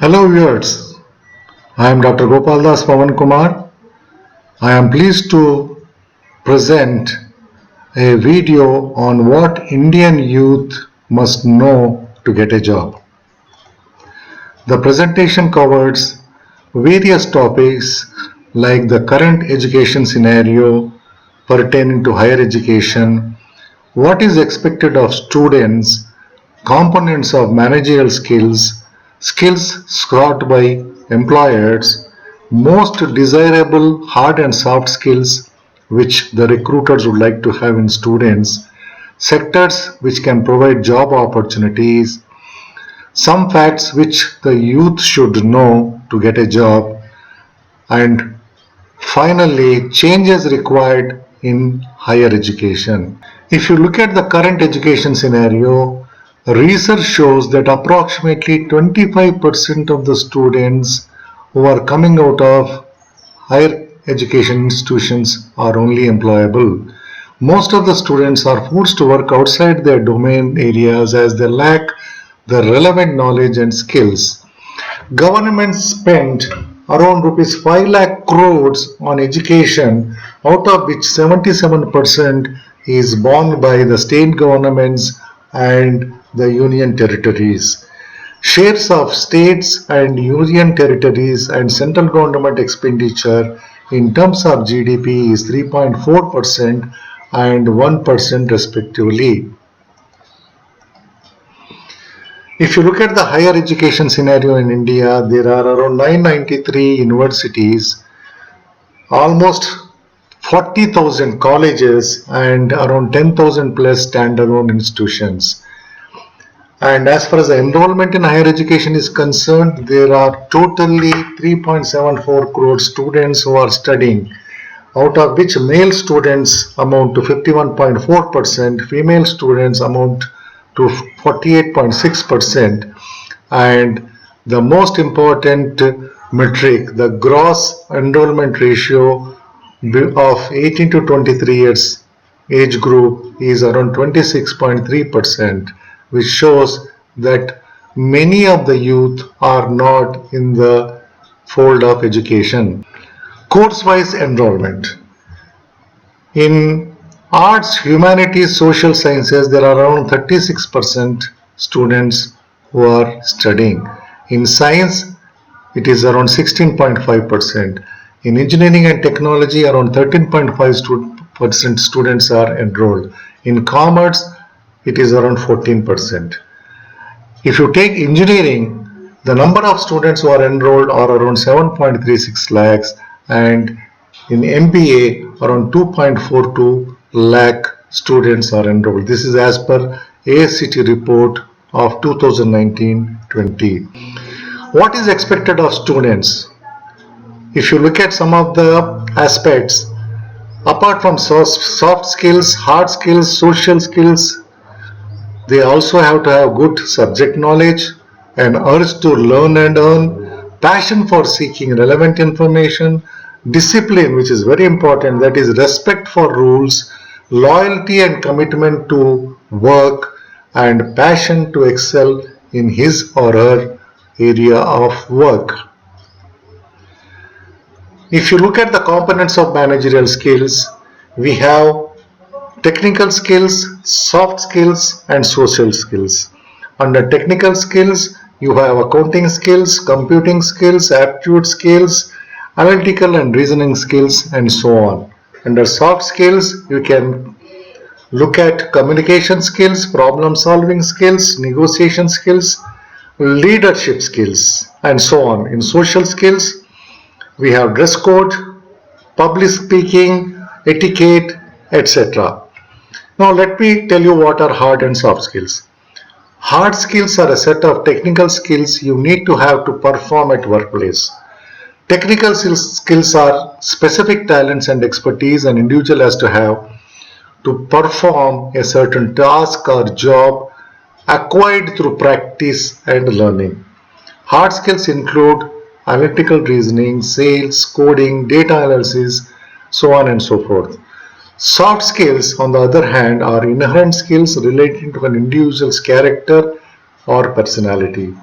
Hello viewers, I am Dr. Gopaldas Pavan Kumar. I am pleased to present a video on what Indian youth must know to get a job. The presentation covers various topics like the current education scenario pertaining to higher education, what is expected of students, components of managerial skills, skills sought by employers, most desirable hard and soft skills which the recruiters would like to have in students, sectors which can provide job opportunities, some facts which the youth should know to get a job, and finally changes required in higher education. If you look at the current education scenario, research shows that approximately 25% of the students who are coming out of higher education institutions are only employable. Most of the students are forced to work outside their domain areas as they lack the relevant knowledge and skills. Government spent around rupees 5 lakh crores on education, out of which 77% is borne by the state governments and the union territories. Shares of states and union territories and central government expenditure in terms of GDP is 3.4% and 1% respectively. If you look at the higher education scenario in India, there are around 993 universities, almost 40,000 colleges, and around 10,000 plus standalone institutions. And as far as the enrollment in higher education is concerned, there are totally 3.74 crore students who are studying, out of which male students amount to 51.4%, female students amount to 48.6%, and the most important metric, the gross enrollment ratio of 18 to 23 years age group is around 26.3%, which shows that many of the youth are not in the fold of education. Course-wise enrollment. In arts, humanities, social sciences, there are around 36% students who are studying. In science, it is around 16.5%. In engineering and technology, around 13.5% students are enrolled. In commerce, it is around 14%. If you take engineering, the number of students who are enrolled are around 7.36 lakhs, and in MBA, around 2.42 lakh students are enrolled. This is as per ASCT report of 2019-20. What is expected of students? If you look at some of the aspects, apart from soft skills, hard skills, social skills, they also have to have good subject knowledge, an urge to learn and earn, passion for seeking relevant information, discipline, which is very important, that is respect for rules, loyalty and commitment to work, and passion to excel in his or her area of work. If you look at the components of managerial skills, we have technical skills, soft skills, and social skills. Under technical skills, you have accounting skills, computing skills, aptitude skills, analytical and reasoning skills, and so on. Under soft skills, you can look at communication skills, problem solving skills, negotiation skills, leadership skills, and so on. In social skills, we have dress code, public speaking, etiquette, etc. Now let me tell you what are hard and soft skills. Hard skills are a set of technical skills you need to have to perform at workplace. Technical skills are specific talents and expertise an individual has to have to perform a certain task or job acquired through practice and learning. Hard skills include analytical reasoning, sales, coding, data analysis, so on and so forth. Soft skills, on the other hand, are inherent skills relating to an individual's character or personality.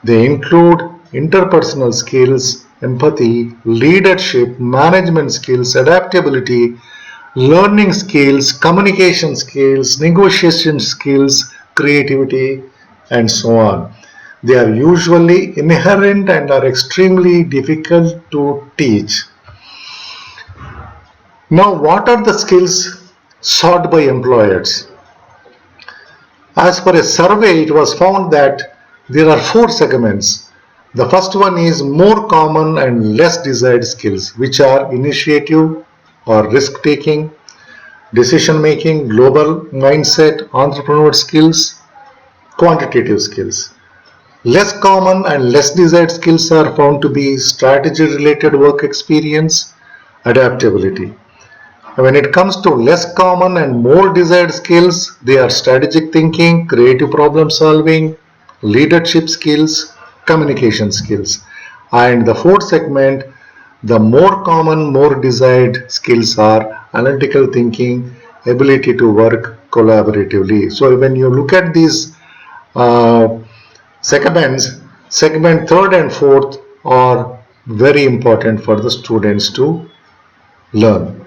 They include interpersonal skills, empathy, leadership, management skills, adaptability, learning skills, communication skills, negotiation skills, creativity, and so on. They are usually inherent and are extremely difficult to teach. Now, what are the skills sought by employers? As per a survey, it was found that there are four segments. The first one is more common and less desired skills, which are initiative or risk taking, decision making, global mindset, entrepreneur skills, quantitative skills. Less common and less desired skills are found to be strategy related work experience, adaptability. When it comes to less common and more desired skills, they are strategic thinking, creative problem solving, leadership skills, communication skills. And the fourth segment, the more common, more desired skills are analytical thinking, ability to work collaboratively. So when you look at these uh, segments, segment third and fourth are very important for the students to learn.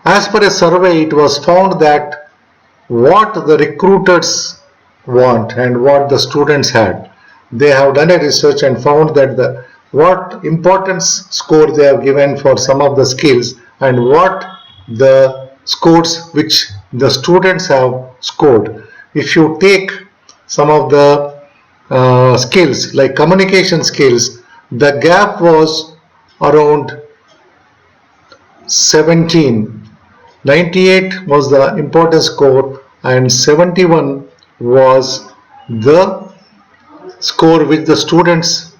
As per a survey, it was found that what the recruiters want and what the students had. They have done a research and found that what importance score they have given for some of the skills and what the scores which the students have scored. If you take some of the skills like communication skills, the gap was around 17. 98 was the importance score and 71 was the score which the students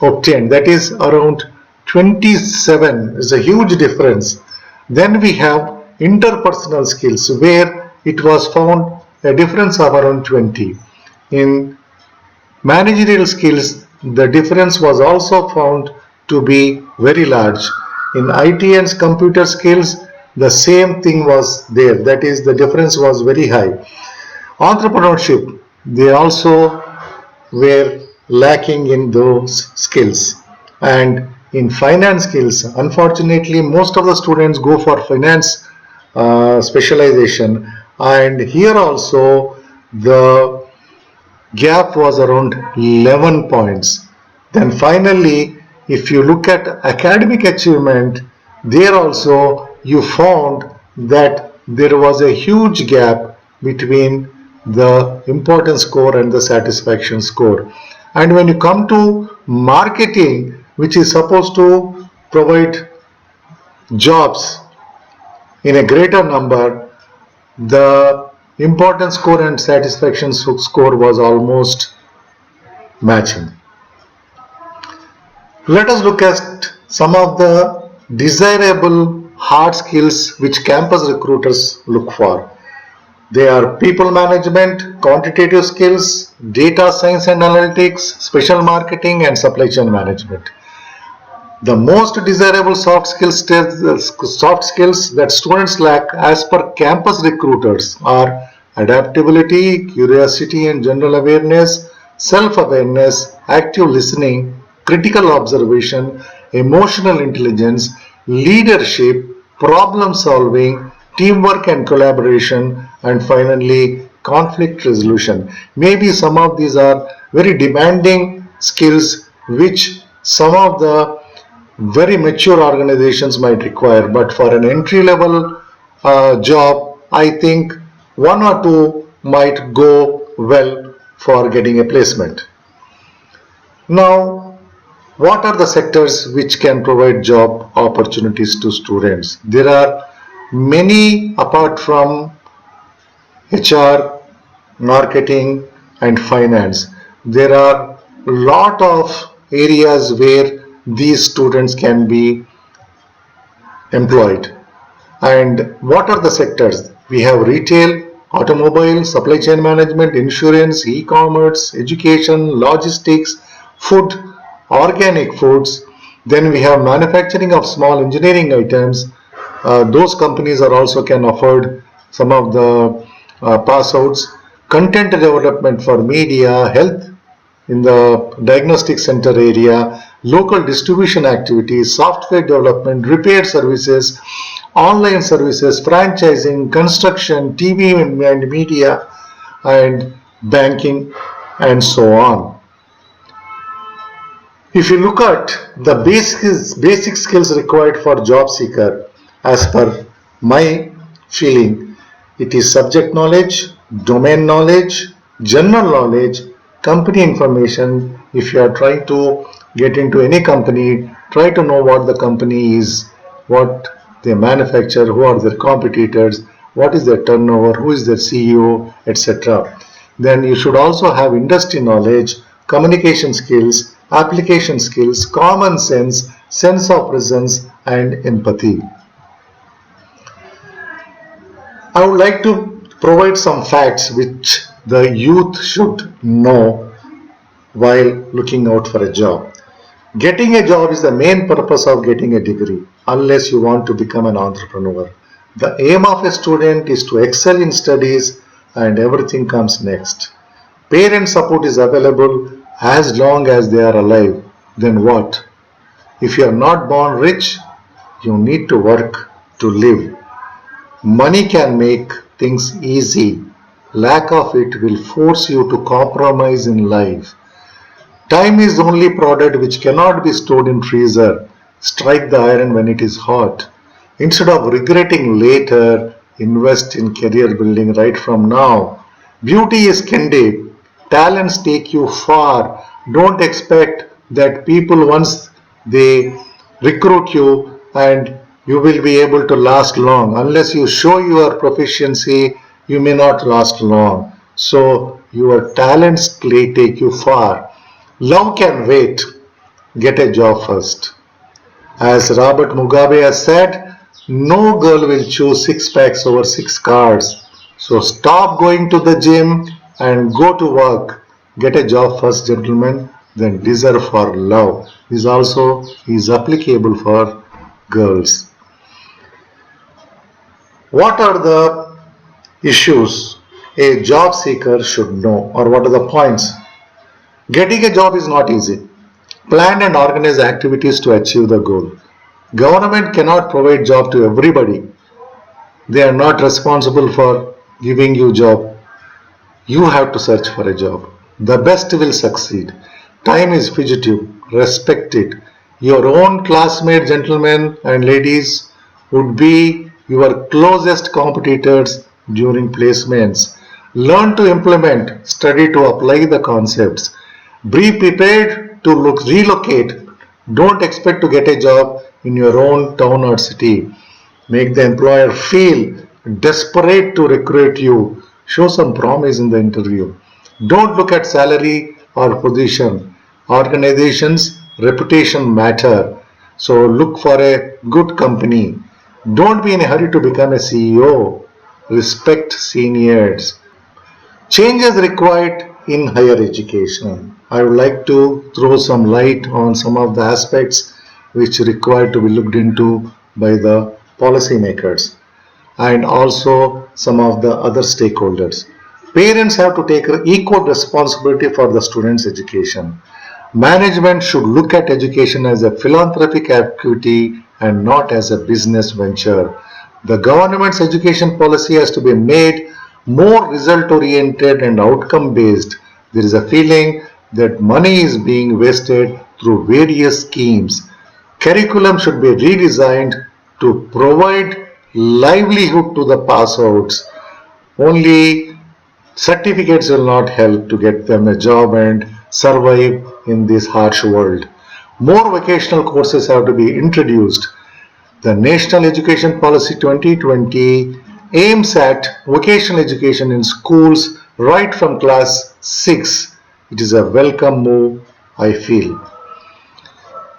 obtained. That is around 27 is a huge difference. Then we have interpersonal skills where it was found a difference of around 20. In managerial skills, the difference was also found to be very large. In IT and computer skills, the same thing was there. That is, the difference was very high. Entrepreneurship, they also were lacking in those skills. And in finance skills, unfortunately, most of the students go for finance specialization. And here also, the gap was around 11 points. Then finally, if you look at academic achievement, there also you found that there was a huge gap between the importance score and the satisfaction score. And when you come to marketing, which is supposed to provide jobs in a greater number, the importance score and satisfaction score was almost matching. Let us look at some of the desirable hard skills which campus recruiters look for. They are people management, quantitative skills, data science and analytics, special marketing, and supply chain management. The most desirable soft skills that students lack as per campus recruiters are adaptability, curiosity and general awareness, self-awareness, active listening, critical observation, emotional intelligence, leadership, problem solving, teamwork and collaboration, and finally conflict resolution. Maybe some of these are very demanding skills which some of the very mature organizations might require, but for an entry level job, I think one or two might go well for getting a placement. Now, what are the sectors which can provide job opportunities to students? There are many apart from HR, marketing, and finance. There are a lot of areas where these students can be employed. And what are the sectors? We have retail, automobile, supply chain management, insurance, e-commerce, education, logistics, food, organic foods. Then we have manufacturing of small engineering items. Those companies are also can afford some of the pass outs. Content development for media, health in the diagnostic center area, local distribution activities, software development, repair services, online services, franchising, construction, TV and media, and banking, and so on. If you look at the basic skills required for job seeker, as per my feeling, it is subject knowledge, domain knowledge, general knowledge, company information. If you are trying to get into any company, try to know what the company is, what they manufacture, who are their competitors, what is their turnover, who is their CEO, etc. Then you should also have industry knowledge, communication skills, application skills, common sense of presence, and empathy. I would like to provide some facts which the youth should know while looking out for a job. Getting a job is the main purpose of getting a degree, unless you want to become an entrepreneur. The aim of a student is to excel in studies and everything comes next. Parent support is available as long as they are alive. Then what? If you are not born rich, you need to work to live. Money can make things easy. Lack of it will force you to compromise in life. Time is the only product which cannot be stored in freezer. Strike the iron when it is hot. Instead of regretting later, invest in career building right from now. Beauty is candid. Talents take you far. Don't expect that people once they recruit you and you will be able to last long. Unless you show your proficiency, you may not last long. So your talents take you far. Love can wait. Get a job first. As Robert Mugabe has said, no girl will choose six packs over six cars. So stop going to the gym and go to work. Get a job first, gentlemen, then desire for love. This also is applicable for girls. What are the issues a job seeker should know, or what are the points? Getting a job is not easy. Plan and organize activities to achieve the goal. Government cannot provide job to everybody. They are not responsible for giving you job. You have to search for a job. The best will succeed. Time is fugitive. Respect it. Your own classmate, gentlemen and ladies, would be your closest competitors during placements. Learn to implement, study to apply the concepts. Be prepared to relocate. Don't expect to get a job in your own town or city. Make the employer feel desperate to recruit you. Show some promise in the interview. Don't look at salary or position. Organizations' reputation matter. So look for a good company. Don't be in a hurry to become a CEO. Respect seniors. Changes required in higher education. I would like to throw some light on some of the aspects which require to be looked into by the policymakers and also some of the other stakeholders. Parents have to take equal responsibility for the students' education. Management should look at education as a philanthropic activity and not as a business venture. The government's education policy has to be made more result oriented and outcome based. There is a feeling that money is being wasted through various schemes. Curriculum should be redesigned to provide livelihood to the pass outs. Only certificates will not help to get them a job and survive in this harsh world. More vocational courses have to be introduced. The National Education Policy 2020 aims at vocational education in schools right from class 6. It is a welcome move, I feel.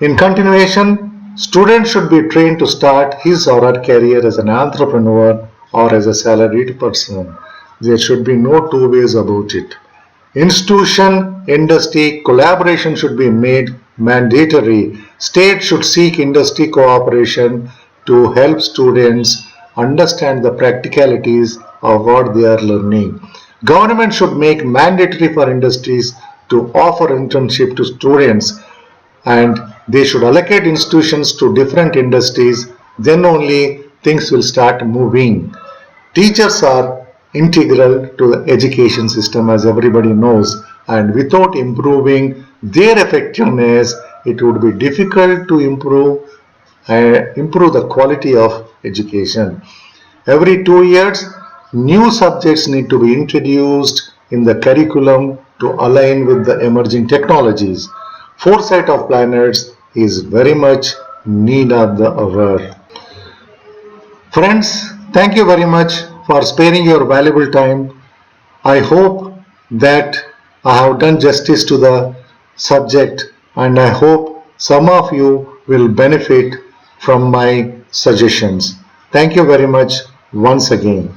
In continuation, students should be trained to start his or her career as an entrepreneur or as a salaried person. There should be no two ways about it. Institution, industry, collaboration should be made mandatory. State should seek industry cooperation to help students understand the practicalities of what they are learning. Government should make mandatory for industries to offer internship to students, and they should allocate institutions to different industries. Then only things will start moving. Teachers are integral to the education system, as everybody knows, and without improving their effectiveness, it would be difficult to improve the quality of education. Every 2 years, new subjects need to be introduced in the curriculum to align with the emerging technologies. Foresight of planets is very much need of the hour. Friends, thank you very much for sparing your valuable time. I hope that I have done justice to the subject, and I hope some of you will benefit from my suggestions. Thank you very much once again.